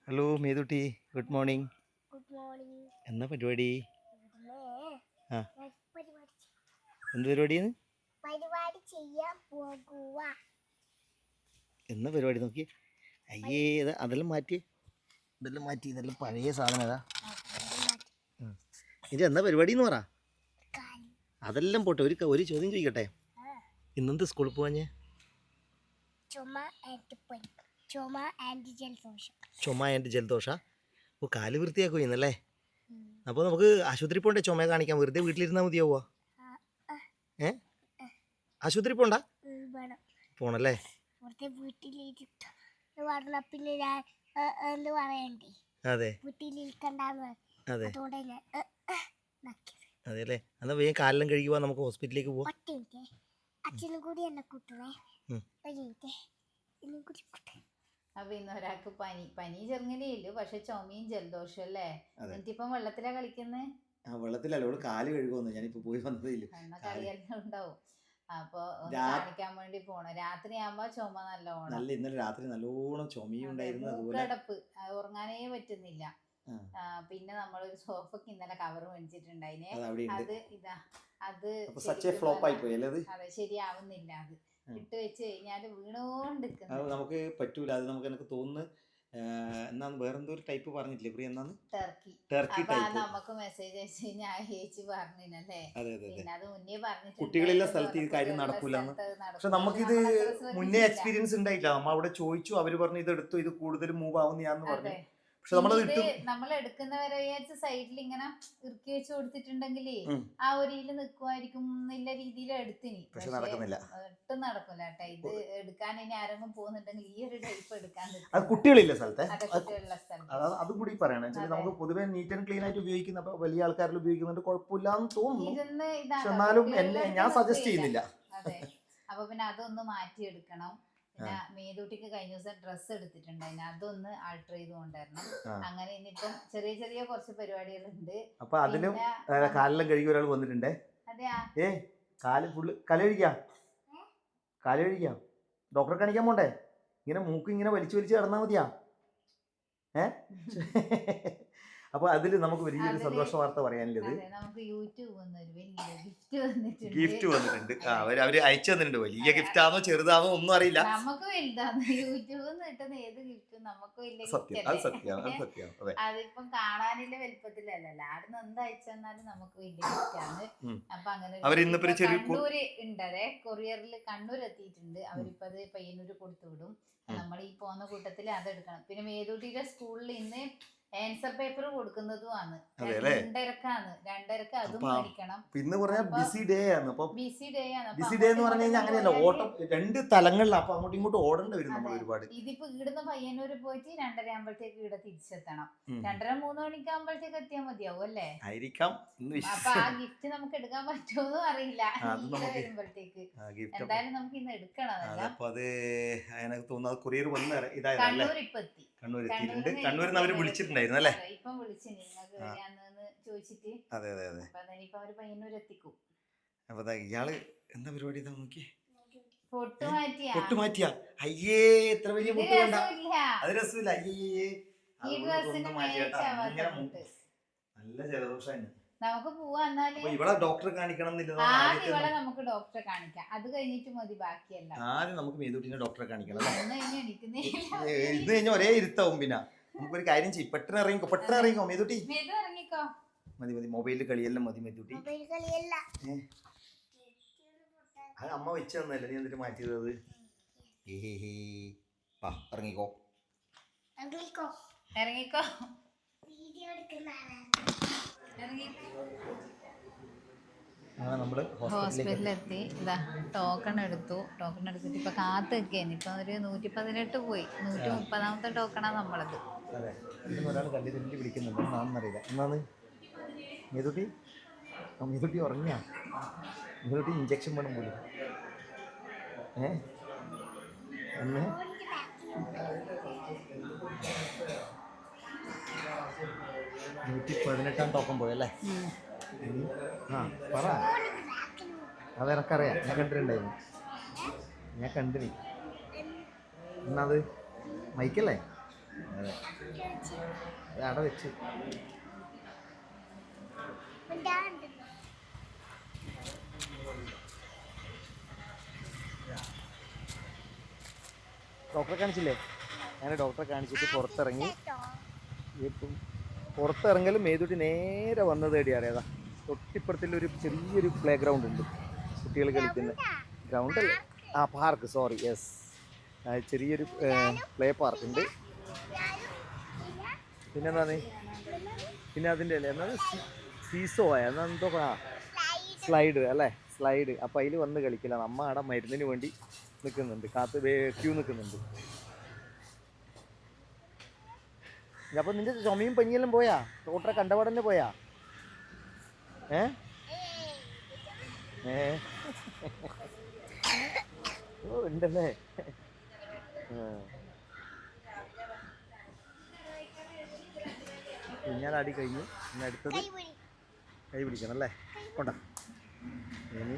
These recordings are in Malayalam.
Hello Methutty, good morning. Good morning. എന്നാ പരിപാടി? ആ, പരിപാടി എന്ത് പരിപാടിയാണ്? പരിപാടി ചെയ്യാൻ പോകുക. എന്നാ പരിപാടി നോക്കി? അയ്യേ, അതെല്ലാം മാറ്റി, ഇതെല്ലാം പഴയ സാധനം ഏതാ? ഇത് എന്നാ പരിപാടി എന്ന് പറ. അതെല്ലാം പോട്ടെ, ഒരു ചോദ്യം ചോദിക്കട്ടെ. ഇന്നെന്ത് സ്കൂളിൽ പോവാഞ്ഞേ? ചുമ ആൻഡ് ജലദോഷം. ചുമ ആൻഡ് ജലദോഷ. അപ്പോൾ കാല് വൃത്തിയാക്കുക ഇന്നല്ലേ? അപ്പോൾ നമുക്ക് ആശുപത്രി പോണ്ടേ? ചുമ കാണിക്കാൻ വെറുതെ വീട്ടിലിരുന്നാൽ മതിയാവുക? ആശുപത്രി പോണ്ട? പോണല്ലേ? അതെ അതെ അതെ അല്ലേ? എന്നാൽ വേഗം കാലെല്ലാം കഴുകുക, നമുക്ക് ഹോസ്പിറ്റലിലേക്ക് പോവാം. അച്ഛനും കൂടി എന്നെ കൂട്ടണേ. അപ്പൊ ഇന്ന് ഒരാൾക്ക് പനി ചെറുങ്ങനെ ഇല്ലു, പക്ഷെ ചുമയും ജലദോഷം അല്ലേ? എന്നിട്ടിപ്പം വെള്ളത്തിലാ കളിക്കുന്നേ? വെള്ളത്തിലല്ല, കാല് കഴുകുന്നു. ഞാനിപ്പോ പോയി വന്നതില്ല. കളിയെല്ലാം ഉണ്ടാവും. അപ്പൊ ഒന്ന് കാണിക്കാൻ വേണ്ടി പോണം. രാത്രി ആകുമ്പോ ചുമ നല്ലോണം. ഇന്നലെ രാത്രി നല്ലോണം ചുമയുണ്ടായിരുന്നു. മൂക്കടപ്പ്, ഉറങ്ങാനേ പറ്റുന്നില്ല. പിന്നെ നമ്മളൊരു സോഫക്ക് ഇന്നലെ കവർ മേടിച്ചിട്ടുണ്ടായിനെ. അത് അതെ, ശരിയാവുന്നില്ല. അത് ഇട്ട് വെച്ച് കഴിഞ്ഞാല് വീണോണ്ടിരിക്കുന്നു. നമുക്ക് പറ്റൂല. അത് നമുക്ക് തോന്നുന്നു. എന്നാന്ന് വേറെന്തോ ഒരു ടൈപ്പ് പറഞ്ഞിട്ടില്ലേ പ്രിയ? എന്നാന്ന്? Turkey type. നമുക്ക് മെസ്സേജ് അയച്ച് ഞാൻ ചേച്ചി പറഞ്ഞില്ലേ. പിന്നെ അത് മുന്നേ പറഞ്ഞു, കുട്ടികളുള്ള സ്ഥലത്ത് ഈ കാര്യം നടക്കൂല. പക്ഷെ നമുക്കിത് മുന്നേ എക്സ്പീരിയൻസ് ഉണ്ടായില്ല. നമ്മ അവിടെ ചോദിച്ചു, അവര് പറഞ്ഞു ഇത് എടുത്തു, ഇത് കൂടുതൽ മൂവ് ആവുന്നയാന്ന് പറഞ്ഞു. പക്ഷെ നമ്മൾ എടുക്കുന്നവരെ സൈഡിൽ ഇങ്ങനെ ഇറുക്കി വെച്ച് കൊടുത്തിട്ടുണ്ടെങ്കിലേ ആ ഒരിയില് നിക്കുമായിരിക്കും എന്നുള്ള രീതിയിൽ എടുത്തിനി. പക്ഷെ നടക്കുന്നില്ല, ഒട്ടും നടക്കില്ല കേട്ടോ. ഇത് എടുക്കാൻ ഇനി ആരെങ്കിലും പോകുന്നുണ്ടെങ്കിൽ ഈ ഒരു ടൈപ്പ് എടുക്കാൻ കുട്ടികളില്ല സ്ഥലത്തെ. കുട്ടികളുള്ള സ്ഥലത്ത് അതും കൂടി പറയണം. നമുക്ക് പൊതുവെ നീറ്റ് ആൻഡ് ക്ലീൻ ആയിട്ട് ഉപയോഗിക്കുന്ന വലിയ ആൾക്കാരിൽ ഉപയോഗിക്കുന്നുണ്ട്, കുഴപ്പമില്ലാന്ന് തോന്നുന്നു. എന്നാലും ഞാൻ സജസ്റ്റ് ചെയ്യുന്നില്ല. അതെ. അപ്പൊ പിന്നെ അതൊന്ന് മാറ്റിയെടുക്കണം. പിന്നെ മേതൂട്ടിക്ക് കഴിഞ്ഞ ദിവസം ഡ്രസ്സ് എടുത്തിട്ടുണ്ടായിരുന്നു, അതൊന്ന് ആൾട്ടർ ചെയ്ത് കൊണ്ടുവരണം. അങ്ങനെ ഇനിയിപ്പം ചെറിയ ചെറിയ കുറച്ച് പരിപാടികളുണ്ട്. അപ്പൊ അതിലും കാലെല്ലാം കഴുകി ഒരാൾ വന്നിട്ടുണ്ടേ. അതെയാ? കാല് ഫുള്ള് കലഴിക്കാം. ഡോക്ടറെ കാണിക്കാൻ പോണ്ടേ? ഇങ്ങനെ മൂക്ക് ഇങ്ങനെ വലിച്ചു കിടന്നാ മതിയാ? അപ്പൊ അതില് നമുക്ക് വലിയൊരു സന്തോഷ വാർത്ത പറയാനുള്ളത്, ഗിഫ്റ്റ് വന്നിട്ടുണ്ട്. അവര് അയച്ചു തന്നിട്ടുണ്ട്. വലിയ ഗിഫ്റ്റ് ആണോ ചെറുതാണോ ഒന്നും അറിയില്ല. നമുക്ക് വലുതാണ്. യൂട്യൂബിൽ നിന്ന് കിട്ടുന്ന ഏത് ഗിഫ്റ്റും നമുക്ക് വലിയ സത്യം. അതിപ്പം കാണാനില്ല വലുപ്പത്തിലല്ല, ആടുന്ന് എന്ത് അയച്ചു തന്നാലും നമുക്ക് വലിയ ഗിഫ്റ്റാണ്. അപ്പൊ അങ്ങനെ കണ്ണൂര് ഉണ്ടേ, കൊറിയറിൽ കണ്ണൂർ എത്തിയിട്ടുണ്ട്. അവരിപ്പോ അത് പയ്യന്നൂര് കൊടുത്തു വിടും. നമ്മൾ ഈ പോകുന്ന കൂട്ടത്തിൽ അതെടുക്കണം. പിന്നെ മേതൂട്ടിയുടെ സ്കൂളിൽ ഇന്ന് ആൻസർ പേപ്പർ കൊടുക്കുന്നതുമാണ്. 2:30 അതും മേടിക്കണം. പിന്നെ ബിസി ഡേ ആണ്. ബിസി ഡേ എന്ന് പറഞ്ഞു കഴിഞ്ഞാൽ അങ്ങനെയല്ല, ഓട്ടം 2 തലങ്ങളിലാണ്. അപ്പൊ അങ്ങോട്ടും ഇങ്ങോട്ടും ഓടേണ്ടി വരും നമ്മൾ ഒരുപാട്. ഇതിപ്പോ ഇവിടുന്ന് പയ്യന്നൂര് പോയിട്ട് 2:30 ആകുമ്പോഴത്തേക്ക് ഇവിടെ തിരിച്ചെത്തണം. 2:30-3 മണിക്ക് ആകുമ്പോഴത്തേക്ക് എത്തിയാൽ മതിയാവും അല്ലേ? അപ്പൊ ആ ഗിഫ്റ്റ് നമുക്ക് എടുക്കാൻ പറ്റുമോ അറിയില്ല. വരുമ്പോഴത്തേക്ക് എന്തായാലും നമുക്ക് ഇന്ന് എടുക്കണം. കണ്ണൂർ ഇപ്പൊ എത്തി. കണ്ണൂരിൽ അവര് വിളിച്ചിട്ടുണ്ടായിരുന്നു അല്ലേ? ഇപ്പം വിളിച്ചു നിങ്ങൾക്ക് ചോദിച്ചിട്ട്. അതെ ഇപ്പൊ അവര് പയ്യന്നൂർ എത്തിക്കും. അപ്പൊ ഇയാള് എന്താ പരിപാടി? നോക്കി പൊട്ട് മാറ്റിയാ? അയ്യേ, എത്ര വലിയ പൊട്ട് വേണ്ട. അത് രസമില്ല. അയ്യേ, നല്ല ജലദോഷമാണ്. നമുക്ക് പോവാന്നാല് ഇവിടെ ഡോക്ടറെ കാണിക്കണം. ആദ്യം നമുക്ക് ഡോക്ടറെ കാണിക്കാം, അത് കഴിഞ്ഞിട്ട് മതി ബാക്കിയല്ല. ആദ്യം നമുക്ക് മേതൂട്ടിനെ ഡോക്ടറെ കാണിക്കണം. ഇന്ന് കഴിഞ്ഞ ഒരേ ഇരുത്താവും. പിന്നെ നമുക്കൊരു കാര്യം ചെയ്യും, പെട്ടെന്ന് ഇറങ്ങിക്കോ മേതൂട്ടി. മതി മൊബൈലിൽ കളിയെല്ലാം മതി മേതൂട്ടി. അത് അമ്മ വെച്ച് തന്നല്ലേ, നീ എന്നിട്ട് മാറ്റിയത്? ഇറങ്ങിക്കോ. ഹോസ്പിറ്റലിലെത്തി. ഇതാ ടോക്കൺ എടുത്തിട്ട് ഇപ്പൊ കാത്ത് നിൽക്കുകയാണ്. ഇപ്പൊ ഒരു 118 പോയി. 130ാമത്തെ ടോക്കണാണ് നമ്മളത്. അതെ, ഒരാൾ കല്ലിൽ വിളിക്കുന്നുണ്ട്. എന്നാണെന്നറിയില്ല. എന്നാണ് മേതൂട്ടി ഉറങ്ങിയാ? മേതൂട്ടി ഇഞ്ചക്ഷൻ വേണം പോലും. അന്ന് 118ാം ടോക്കൺ പോയല്ലേ? പറ. അതെനക്കറിയാം, ഞാൻ കണ്ടിട്ടുണ്ടായിരുന്നു. എന്നാത് മൈക്കല്ലേ? അതെ അവിടെ വെച്ച് ഡോക്ടറെ കാണിച്ചില്ലേ? ഞാൻ ഡോക്ടറെ കാണിച്ചിട്ട് പുറത്തിറങ്ങി. ഇപ്പം പുറത്തിറങ്ങലും മേതുട്ടി നേരെ വന്നത് എടി അറിയാതാ, തൊട്ടിപ്പുറത്തിലൊരു ചെറിയൊരു പ്ലേ ഗ്രൗണ്ട് ഉണ്ട്, കുട്ടികൾ കളിക്കുന്ന ഗ്രൗണ്ട് അല്ലേ, ആ പാർക്ക്, സോറി, യെസ്, ചെറിയൊരു പ്ലേ പാർക്ക് ഉണ്ട്. പിന്നെന്താണ്, പിന്നെ അതിൻ്റെ അല്ലേ എന്താണ് സീസോ എന്നാ എന്തോ സ്ലൈഡ് അല്ലേ, സ്ലൈഡ്. അപ്പം അതിൽ വന്ന് കളിക്കില്ല. നമ്മ അവിടെ മരുന്നിന് വേണ്ടി നിൽക്കുന്നുണ്ട്, ക്യൂ നിൽക്കുന്നുണ്ട്. അപ്പം നിന്റെ ചുമയും പനിയെല്ലാം പോയാ? ഡോക്ടറെ കണ്ടപാടന്നെ പോയാ? ഏ ഓ ഉണ്ടല്ലേ. കുഞ്ഞാലാടി കഴിഞ്ഞു. ഇനി അടുത്തത് കൈ പിടിക്കണം അല്ലേ, കൊണ്ട. ഇനി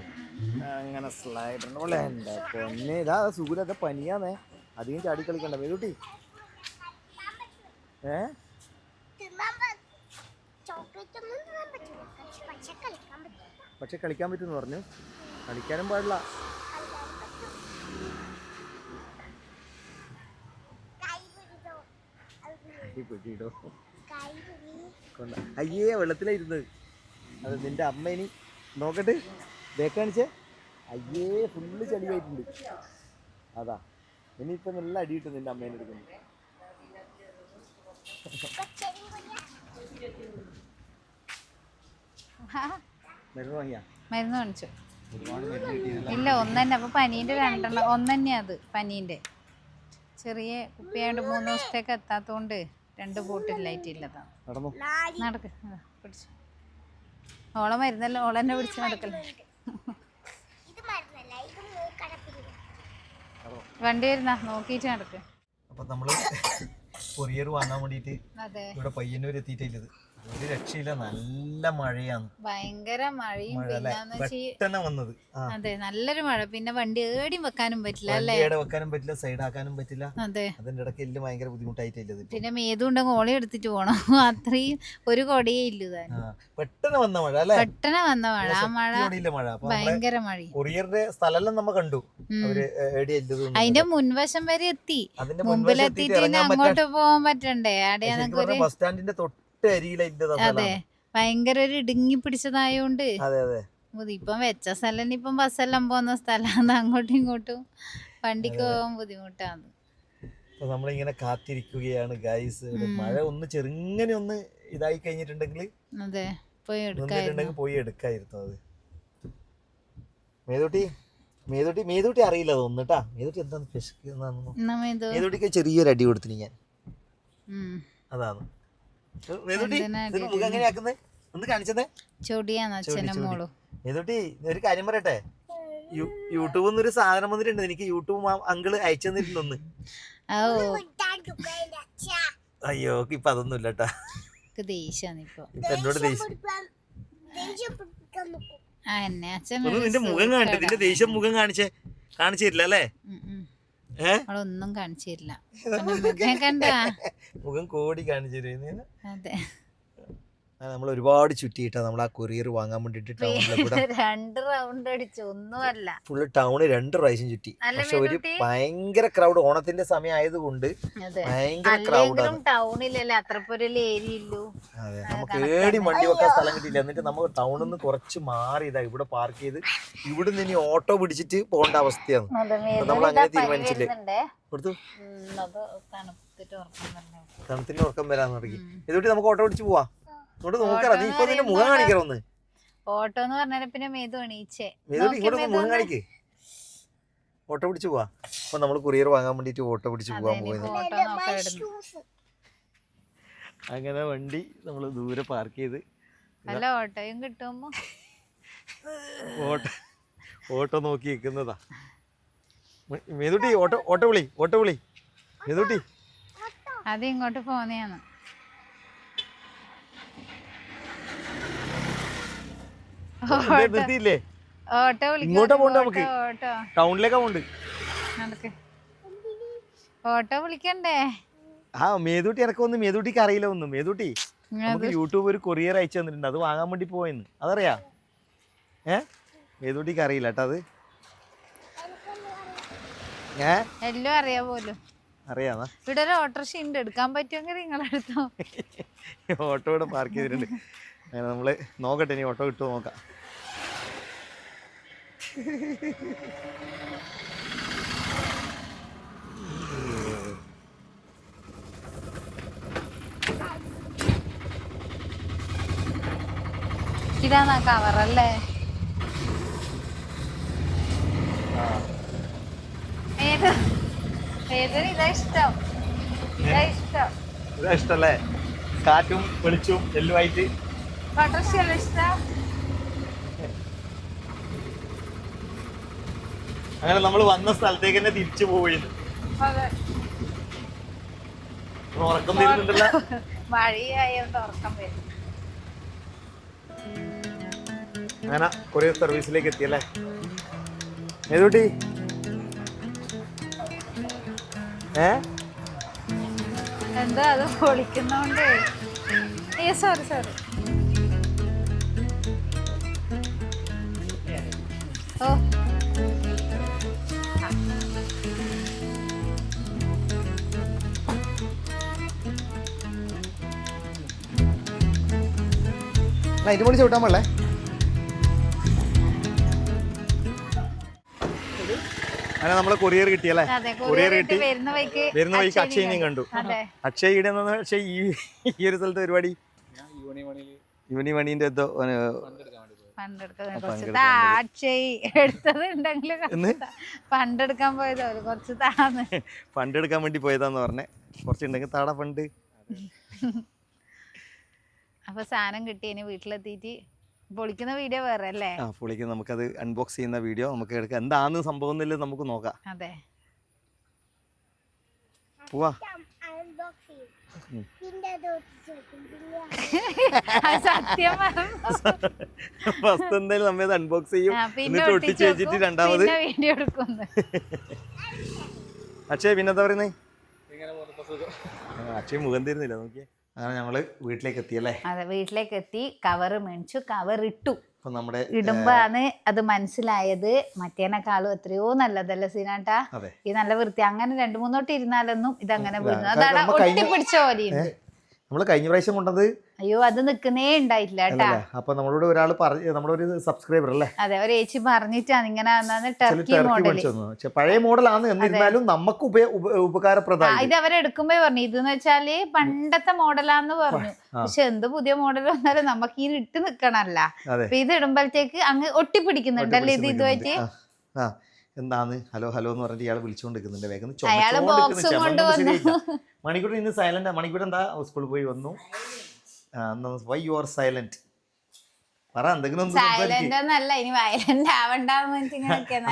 അങ്ങനെ സ്ലൈഡ് പോലെ എൻ്റെ പൊന്നെ, ഇതാ സുഖമില്ലാത്ത പനിയാന്നേ, അധികം ചാടി കളിക്കണ്ട മേതുട്ടി. പക്ഷെ കളിക്കാൻ പറ്റുമെന്ന് പറഞ്ഞു. കളിക്കാനും പാടില്ല. പെട്ടിട്ടോ കൊണ്ട. അയ്യേ വെള്ളത്തിലായിരുന്നത്. അത് നിന്റെ അമ്മ ഇനി നോക്കട്ടെ, കാണിച്ചേ. അയ്യേ ഫുള്ള് ചളിയായിട്ടുണ്ട്. അതാ ഇനിയിപ്പം നല്ല അടി കിട്ടും നിന്റെ അമ്മേനെ എടുക്കുന്നു. മരുന്ന് വാങ്ങിയാ? മരുന്ന് കാണിച്ചു. ഒരുപാട് മരുന്ന് കിട്ടിയില്ല. ഇല്ല, ഒന്നെ. അപ്പൊ പനീന്റെ 2 ഒന്നെ അത് പനീന്റെ ചെറിയ കുപ്പിയായോണ്ട് 3 ദിവസത്തേക്ക് എത്താത്തോണ്ട് 2 ബോട്ടിലായിട്ടില്ലതാണ്. നടക്ക്, പിടിച്ചു. ഓളെ മരുന്നല്ലോ, ഓളെന്നെ പിടിച്ച് നടക്കല്ലേ. വണ്ടി വരുന്ന നോക്കിയിട്ട് നടക്ക്. അപ്പൊ നമ്മള് കൊറിയർ വാങ്ങാൻ വേണ്ടിട്ട് ഇവിടെ പയ്യന്നൂർ എത്തിയിട്ടില്ലത്. ഒരു രക്ഷയില്ല, നല്ല മഴയാണ്, ഭയങ്കര മഴയും. പെട്ടെന്ന് വന്നത്. അതെ, നല്ലൊരു മഴ. പിന്നെ വണ്ടി ഏടിയും വെക്കാനും പറ്റില്ല അല്ലേ, വെക്കാനും പറ്റില്ല, സൈഡ് ആക്കാനും പറ്റില്ല. അതെ, അതിന്റെ ഇടയ്ക്ക് എല്ലാം ഭയങ്കര ബുദ്ധിമുട്ടായിട്ടില്ലത്. പിന്നെ മേതുണ്ടെങ്കിൽ ഓളെ എടുത്തിട്ട് പോണം. അത്രയും ഒരു കൊടിയേ ഇല്ല. പെട്ടെന്ന് വന്ന മഴ അല്ലേ, പെട്ടെന്ന് വന്ന മഴ. ആ മഴ ഭയങ്കര മഴ. കൊറിയറിന്റെ സ്ഥലം നമ്മ കണ്ടു. അതിന്റെ മുൻവശം വരെ എത്തി. മുമ്പിലെത്തിയിട്ട് അങ്ങോട്ട് പോകാൻ പറ്റണ്ടേ? അവിടെയാണെങ്കിൽ ബസ് സ്റ്റാൻഡിന്റെ അതെ, ഭയങ്കര ഒരു ഇടുങ്ങി പിടിച്ചതായോണ്ട്. ഇപ്പം വെച്ച സ്ഥലം ഇപ്പം ബസ്സെല്ലാം പോകുന്ന സ്ഥലമാണ്. അങ്ങോട്ടും ഇങ്ങോട്ടും വണ്ടിക്ക് പോകാൻ ബുദ്ധിമുട്ടാണ്. നമ്മളിങ്ങനെ കാത്തിരിക്കുകയാണ് ഗൈസ്. മഴ ഒന്ന് ചെറുങ്ങനെ ഒന്ന് ഇതായി കഴിഞ്ഞിട്ടുണ്ടെങ്കിൽ അതെ പോയി എടുക്കായിരുന്നു. അത് മേതുട്ടി അറിയില്ല തോന്നുട്ടാ. മേതുട്ടി എന്താന്ന് മേതുട്ടിക്ക് ചെറിയൊരു അടി കൊടുത്തിന് ഞാൻ. അതാണ് മുഖം എങ്ങനെയാക്കുന്നത് ഒന്ന് കാണിച്ചതേ. മേതുട്ടി ഒരു കാര്യം പറയട്ടെ, യൂട്യൂബിൽ നിന്നൊരു സാധനം വന്നിട്ടുണ്ട്. എനിക്ക് യൂട്യൂബ് അങ്കിള് അയച്ചു തന്നിട്ടുണ്ട് ഒന്ന്. അയ്യോ ഇപ്പൊ അതൊന്നും ഇല്ലട്ടാ. എന്നോട് നിന്റെ മുഖം കാണിച്ചു, നിന്റെ ദേഷ്യം മുഖം കാണിച്ചില്ല അല്ലേ? ഒന്നും കാണിച്ചില്ല, മുഖം കോടി കാണിച്ചു. അതെ, നമ്മൾ ഒരുപാട് ചുറ്റിയിട്ടാ നമ്മൾ ആ കൊറിയർ വാങ്ങാൻ വേണ്ടിട്ട് 2 റൗണ്ട് അടിച്ചു. ഒന്നുമല്ല, ഫുള്ള് ടൗണ് 2 പ്രാവശ്യം ചുറ്റി. പക്ഷെ ഒരു ഭയങ്കര ക്രൗഡ്, ഓണത്തിന്റെ സമയം ആയതുകൊണ്ട് ഭയങ്കര ക്രൗഡാണ്. ടൗണിലല്ലേ അത്രപ്പൊരു ഏരിയ ഇല്ലു. അതെ, നമുക്ക് ഏടി വണ്ടി വെക്കാൻ സ്ഥലം കിട്ടിയില്ല. എന്നിട്ട് നമുക്ക് ടൗണിൽ നിന്ന് കുറച്ച് മാറിയതാ ഇവിടെ പാർക്ക് ചെയ്ത്. ഇവിടുന്ന് ഇനി ഓട്ടോ പിടിച്ചിട്ട് പോകേണ്ട അവസ്ഥയാണ്. നമ്മൾ അങ്ങനെ തീരുമാനിച്ചില്ലേ. തണുത്തിന് ഉറക്കം വരാൻ തുടങ്ങി. ഇതുകൊണ്ട് നമുക്ക് ഓട്ടോ പിടിച്ച് പോവാ. ഇങ്ങോട്ട് നോക്കറ, നീ ഇപ്പൊ നിന്റെ മുഖം കാണിക്കറ ഒന്ന്. ഓട്ടോ എന്ന് പറഞ്ഞാൽ പിന്നെ മേതു എണീച്ചേ. ഇങ്ങോട്ട് മുഖം കാണിക്കേ, ഓട്ടോ പിടിച്ച് പോവാ. അപ്പൊ നമ്മള് കൊറിയർ വാങ്ങാൻ വേണ്ടിട്ട് ഓട്ടോ പിടിച്ച് പോവാൻ പോയത്. അങ്ങനെ വണ്ടി നമ്മള് ദൂരെ പാർക്ക് ചെയ്ത്. അല്ല ഓട്ടോയും കിട്ടുമ്പോ ഓട്ടോ നോക്കി നിൽക്കുന്നതാ. മേതുട്ടി ഓട്ടോ വിളി മേതുട്ടി. അത് ഇങ്ങോട്ട് പോന്നെയാണ്. ഇങ്ങോട്ടാ പോണ്ട, നമുക്ക് ടൗണിലേക്കാ പോണ്ട്. ഓട്ടോ വിളിക്കണ്ടേ? മേതൂട്ടി ഇറക്കൊന്നും മേതൂട്ടിക്ക് അറിയില്ല ഒന്നും. മേതൂട്ടി നമുക്ക് യൂട്യൂബ് ഒരു കൊറിയർ അയച്ചു തന്നിട്ടുണ്ട്, അത് വാങ്ങാൻ വേണ്ടി പോയെന്ന്. അതറിയാ? മേതൂട്ടിക്ക് അറിയില്ല കേട്ടോ അത്. എല്ലാം അറിയാ പോലും. അറിയാന്നാ? ഇവിടെ ഒരു ഓട്ടോറിക്ഷ ഉണ്ട്, എടുക്കാൻ പറ്റുമെങ്കിൽ നിങ്ങളെടുത്തോ. ഓട്ടോ ഇവിടെ പാർക്ക് ചെയ്തിട്ടുണ്ട്. അങ്ങനെ നമ്മള് നോക്കട്ടെ, ഇനി ഓട്ടോ കിട്ടുമോ നോക്കാം. ഇതാ കവറല്ലേ? ഇതാ ഇഷ്ടം. ഇതാ ഇഷ്ടല്ലേ? കാറ്റും വെളിച്ചും എല്ലുമായിട്ട്. ഓട്ടോറിക്ഷ ഇഷ്ടം. അങ്ങനെ നമ്മൾ വന്ന സ്ഥലത്തേക്ക് തന്നെ തിരിച്ചു പോവുകയാണ്. ഉറക്കം വരുന്നുണ്ടല്ലോ. മഴയായോണ്ട് ഉറക്കം വരും. അങ്ങനെ കൊറിയർ സർവീസിലേക്ക് എത്തിയല്ലേ മേതൂട്ടി? എന്താ അത് പൊളിക്കുന്നോണ്ട്? സോറി ഓ അതിന് പൊളി ചവിട്ടാൻ പാടില്ലേ? അങ്ങനെ നമ്മള് കൊറിയർ കിട്ടിയല്ലേ? കൊറിയർ കിട്ടി. വരുന്ന വഴിക്ക് അക്ഷയനെയും കണ്ടു. അക്ഷയുടെ പക്ഷേ ഈ ഒരു സ്ഥലത്ത് പരിപാടി യൂണി മണീന്റെ എന്തോ ഫണ്ടെടുക്കാൻ പോയതോ കുറച്ച് താന്ന്. ഫണ്ടെടുക്കാൻ വേണ്ടി പോയതാന്ന് പറഞ്ഞേ. കുറച്ചുണ്ടെങ്കിൽ താടാ ഫണ്ട്. അപ്പൊ സാധനം കിട്ടി. ഇനി വീട്ടിലെത്തിയിട്ട് പൊളിക്കുന്ന വീഡിയോ വേറെ അല്ലേ? പൊളിക്കുന്ന നമുക്കത് അൺബോക്സ് ചെയ്യുന്ന വീഡിയോ നമുക്ക് എടുക്കാം. എന്താന്ന് സംഭവം എന്നുള്ളത് നമുക്ക് നോക്കാം. അതെ, പോവാ. സത്യം ഫസ്റ്റ് എന്തായാലും നമ്മത് അൺബോക്സ് ചെയ്യും, എന്നിട്ട് ഒട്ടിച്ച് വെച്ചിട്ട് രണ്ടാമത് വീഡിയോ എടുക്കുന്നു. അക്ഷയ് പിന്നെന്താ പറയുന്നേ? അക്ഷയ് മുഖം തരുന്നില്ല നോക്കിയേ. അങ്ങനെ ഞങ്ങള് വീട്ടിലേക്ക് എത്തിയല്ലേ? അതെ, വീട്ടിലേക്ക് എത്തി. കവർ മേടിച്ചു, കവർ ഇട്ടു. നമ്മുടെ ഇടുമ്പോഴാണ് അത് മനസ്സിലായത് മറ്റേനേക്കാളും എത്രയോ നല്ലതല്ലേ സീനാട്ടാ. ഈ നല്ല വൃത്തി. അങ്ങനെ 2-3 തൊട്ട് ഇരുന്നാലൊന്നും ഇതങ്ങനെ വീഴുന്നു. അതാണ് ഒട്ടിപ്പിടിച്ച പോലെയുണ്ട്. നമ്മള് കഴിഞ്ഞ പ്രാവശ്യം കൊണ്ടത് അയ്യോ അത് നിക്കുന്നേ ഉണ്ടായിട്ടില്ല കേട്ടാ. അപ്പൊ നമ്മളോട് ഒരാൾ പറഞ്ഞു, നമ്മുടെ ഒരു സബ്സ്ക്രൈബർ അല്ലേ? അതെ, ഒരു ചേച്ചി പറഞ്ഞിട്ടാണ് ഇങ്ങനെ ടർക്കി മോഡൽ. പഴയ മോഡലാണ്, എന്നിരുന്നാലും നമുക്ക് ഉപകാരപ്രദമാണ്. ഇത് അവരെടുക്കുമ്പോ പറഞ്ഞു ഇതെന്ന് വെച്ചാല് പണ്ടത്തെ മോഡലാന്ന് പറഞ്ഞു. പക്ഷെ എന്ത് പുതിയ മോഡൽ വന്നാലും നമുക്ക് ഈ ഇട്ട് നിക്കണല്ല. അപ്പൊ ഇത് ഇടുമ്പോഴത്തേക്ക് അങ്ങ് ഒട്ടിപ്പിടിക്കുന്നുണ്ടല്ലേ ഇത് ഇതുമായിട്ട്. എന്താണ് ഹലോ ഹലോ എന്ന് പറഞ്ഞിട്ട് ഇയാൾ വിളിച്ചുകൊണ്ടിരിക്കുന്നുണ്ട്. വേഗം അയാള് ബോക്സും കൊണ്ടുവന്നു. മണിക്കൂർ ഇന്ന് സൈലന്റ്. മണിക്കൂർ എന്താ സ്കൂളിൽ പോയി വന്നു. Why you are silent? പറ എന്തെങ്കിലും.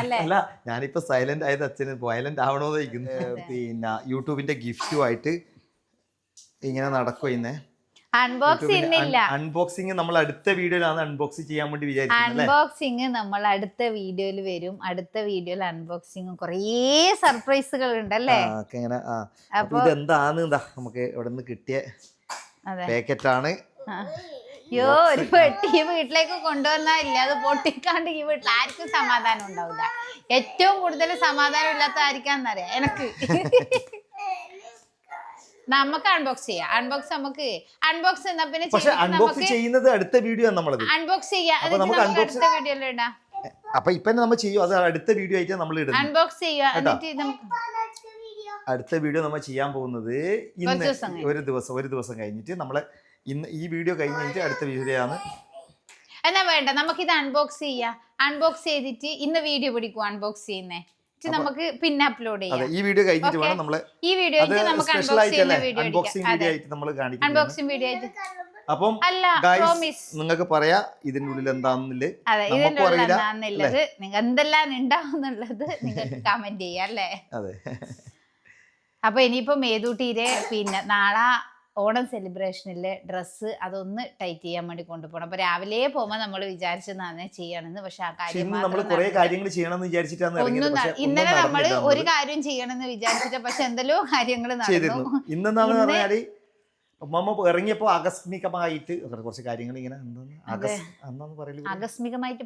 അല്ല, ഞാനിപ്പോ സൈലന്റ് ആയത് അച്ഛന് വയലന്റ് ആവണോന്ന് ചോദിക്കുന്നു. പിന്നെ യൂട്യൂബിന്റെ ഗിഫ്റ്റുമായിട്ട് ഇങ്ങനെ നടക്കുന്നെ. അൺബോക്സിംഗ് നമ്മൾ അടുത്ത വീഡിയോയിലാണ് അൺബോക്സ് ചെയ്യാൻ വേണ്ടി വിചാരിക്കുന്നത്. അൺബോക്സിംഗ് നമ്മൾ അടുത്ത വീഡിയോയിൽ വരും. അടുത്ത വീഡിയോയിൽ അൺബോക്സിംഗ് കുറേ സർപ്രൈസുകൾ ഉണ്ടല്ലേ? ഇത് എന്താണ് നമുക്ക് ഇവിടെ നിന്ന് കിട്ടിയ പാക്കറ്റ് ആണ്. അയ്യോ, ഒരു പെട്ടി വീട്ടിലേക്ക് കൊണ്ടുവന്നാ ഇല്ല, അത് പൊട്ടിക്കാണ്ട് ഈ വീട്ടിൽ ആർക്കും സമാധാനം ഉണ്ടാവില്ല. ഏറ്റവും കൂടുതൽ സമാധാനം ഇല്ലാത്ത ആയിരിക്കാന്നറിയാം എനിക്ക്. നമുക്ക് അൺബോക്സ് ചെയ്യാം. അൺബോക്സ് നമുക്ക് അൺബോക്സ് എന്നാ പിന്നെ ചെയ്യുന്നത് അടുത്ത വീഡിയോ അൺബോക്സ് ചെയ്യാം. അടുത്ത വീഡിയോയിൽ ഇടാം. അപ്പൊ ഇപ്പൊ നമ്മൾ ചെയ്യും, അത് അടുത്ത വീഡിയോ ആയിട്ട് നമ്മൾ ഇടും. അൺബോക്സ് ചെയ്യാം. അടുത്ത വീഡിയോ നമ്മൾ ചെയ്യാൻ പോകുന്നത് ഇന്ന് ഒരു ദിവസം കഴിഞ്ഞിട്ട് നമ്മള് ഇന്ന് ഈ വീഡിയോ കഴിഞ്ഞിട്ട് അടുത്ത വീഡിയോ ആണ്. എന്നാ വേണ്ട, നമുക്കിത് അൺബോക്സ് ചെയ്യാം. അൺബോക്സ് ചെയ്തിട്ട് ഇന്ന് വീഡിയോ പിടിക്കും അൺബോക്സ് ചെയ്യുന്നേ. നമുക്ക് പിന്നെ അപ്ലോഡ് ചെയ്യാം. ഈ വീഡിയോ കഴിഞ്ഞിട്ട് വേണം നമ്മള് ഈ വീഡിയോ നമുക്ക് അൺബോക്സിംഗ് വീഡിയോ ആയിട്ട് നമ്മൾ കാണിക്കും. അൺബോക്സിംഗ് വീഡിയോ ആയിട്ട്. അപ്പം നിങ്ങൾക്ക് പറയാ ഇതിന്റെ ഉള്ളിൽ എന്താണെന്നില്ലേ? എന്താന്നുള്ളത് നിങ്ങൾ എന്തെല്ലാം ഉണ്ടാവുന്നുള്ളത് നിങ്ങൾക്ക് കമന്റ് ചെയ്യാം അല്ലേ? അതെ. അപ്പൊ ഇനിയിപ്പോ മേതൂട്ടീരെ പിന്നെ നാളെ ഓണം സെലിബ്രേഷനിലെ ഡ്രസ്സ് അതൊന്ന് ടൈറ്റ് ചെയ്യാൻ വേണ്ടി കൊണ്ടുപോകണം. അപ്പൊ രാവിലെ പോകുമ്പോൾ നമ്മൾ വിചാരിച്ചതാണ് ചെയ്യണമെന്ന്. പക്ഷെ ആ കാര്യം ഇന്നലെ നമ്മൾ ഒരു കാര്യം ചെയ്യണമെന്ന് വിചാരിച്ചിട്ട് പക്ഷെ എന്തെല്ലോ കാര്യങ്ങൾ നടന്നു. ഇന്നെന്താന്ന് അമ്മ ഇറങ്ങിയപ്പോ ആകസ്മികമായിട്ട് കുറച്ച് കാര്യങ്ങൾ ഇങ്ങനെ ആകസ്മികമായിട്ട്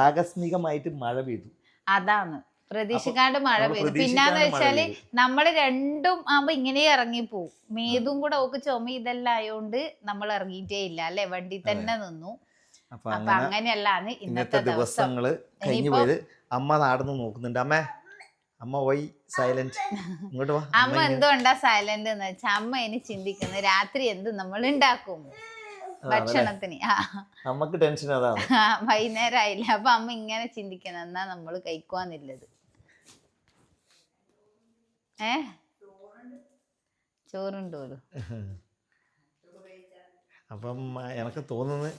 ആകസ്മികമായിട്ട് മഴ പെയ്തു. അതാണ് പ്രതീക്ഷിക്കാണ്ട് മഴ പെയ്തു. പിന്നാന്ന് വെച്ചാല് നമ്മള് രണ്ടും ആകുമ്പോ ഇങ്ങനെ ഇറങ്ങിപ്പോവും. മേതും കൂടെ ഓക്ക് ചുമ ഇതെല്ലാം ആയോണ്ട് നമ്മൾ ഇറങ്ങിയിട്ടേ ഇല്ല അല്ലെ, വണ്ടി തന്നെ നിന്നു. അപ്പൊ അങ്ങനെയല്ലാന്ന് ഇന്നത്തെ ദിവസങ്ങള് കഴിഞ്ഞു പോയത്. അമ്മ നാടന്ന് നോക്കുന്നുണ്ട്. അമ്മ പോയി സൈലന്റ്. ഇങ്ങോട്ട് വാ. അമ്മ എന്തുകൊണ്ടാ സൈലന്റ് എന്ന് വെച്ചാ അമ്മ ഇനി ചിന്തിക്കുന്നത് രാത്രി എന്ത് നമ്മൾ ഉണ്ടാക്കും ഭക്ഷണത്തിന്. നമുക്ക് ടെൻഷൻ അതാണ്. വൈകുന്നേരം ആയില്ല. അപ്പൊ അമ്മ ഇങ്ങനെ ചിന്തിക്കുന്നത് എന്നാ നമ്മള് കഴിക്കുവാന്നുള്ളത്. ചോറുണ്ടോലോ. അപ്പം എനിക്ക് തോന്നുന്നത്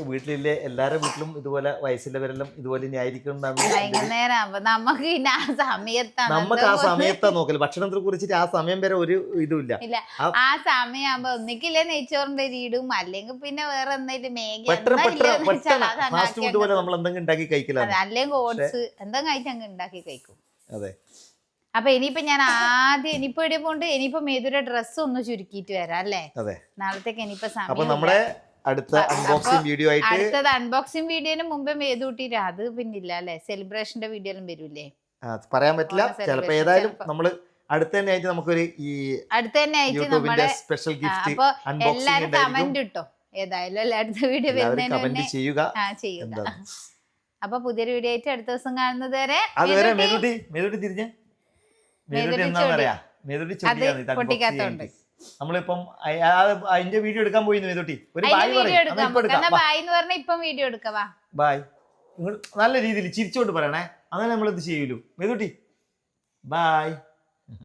വീട്ടിലെ എല്ലാരുടെ വീട്ടിലും ഇതുപോലെ വയസ്സിലവരെല്ലാം ഇതുപോലെ ഇനി ആയിരിക്കും. വൈകുന്നേരം നമുക്ക് ആ സമയത്താ നോക്കല്. ഭക്ഷണത്തെ കുറിച്ചിട്ട് ആ സമയം വരെ ഒരു ഇതുമില്ല. ആ സമയമാകുമ്പോ ഒന്നിക്കില്ലേ നെയ്ച്ചോറിന്റെ രീടും അല്ലെങ്കിൽ പിന്നെ വേറെ എന്തെങ്കിലും മേഗി ഫാസ്റ്റ് ഫുഡ് പോലെ നമ്മൾ എന്തെങ്കിലും ഉണ്ടാക്കി കഴിക്കലാണ്. അല്ലെങ്കിൽ ഓട്സ് എന്തെങ്കിലും ആയിട്ട് അങ്ങ് ഉണ്ടാക്കി കഴിക്കും. അതെ. അപ്പൊ ഇനിയിപ്പോ ഞാൻ ആദ്യം ഇനിയിപ്പോ ഇവിടെ പോണ്ട് ഇനിയിപ്പോ മേതുര ഡ്രസ്സ് ഒന്ന് ചുരുക്കിയിട്ട് വരാം അല്ലേ. നാളത്തേക്ക് ഇനിയിപ്പോ സമയം. അടുത്തത് അൺബോക്സിംഗ് വീഡിയോന് മുമ്പേ മേതൂട്ടിട്ട് അത് പിന്നില്ല അല്ലെ, സെലിബ്രേഷന്റെ വീഡിയോയിലും വരൂലേ, പറയാൻ പറ്റില്ല. ചിലപ്പോ ഏതായാലും നമ്മള് അടുത്ത തന്നെ ആയിട്ട് നമുക്കൊരു നമ്മുടെ സ്പെഷ്യൽ ഗിഫ്റ്റ് എല്ലാരും കമന്റ് ഇട്ടോ. ഏതായാലും അടുത്ത വീഡിയോ വരുന്നതിന് ചെയ്യുക. അപ്പൊ പുതിയൊരു വീഡിയോ ആയിട്ട് അടുത്ത ദിവസം കാണുന്നത് വരെ പൊട്ടിക്കാത്തോണ്ട് നമ്മളിപ്പം അതിന്റെ വീഡിയോ എടുക്കാൻ പോയി. മേതൂട്ടി ഒരു ബായ് ഇപ്പം വീഡിയോ എടുക്കവാ. ബായ്. നല്ല രീതിയിൽ ചിരിച്ചോണ്ട് പറയണേ, അങ്ങനെ നമ്മൾ ഇത് ചെയ്യൂലു. മേതൂട്ടി ബായ്.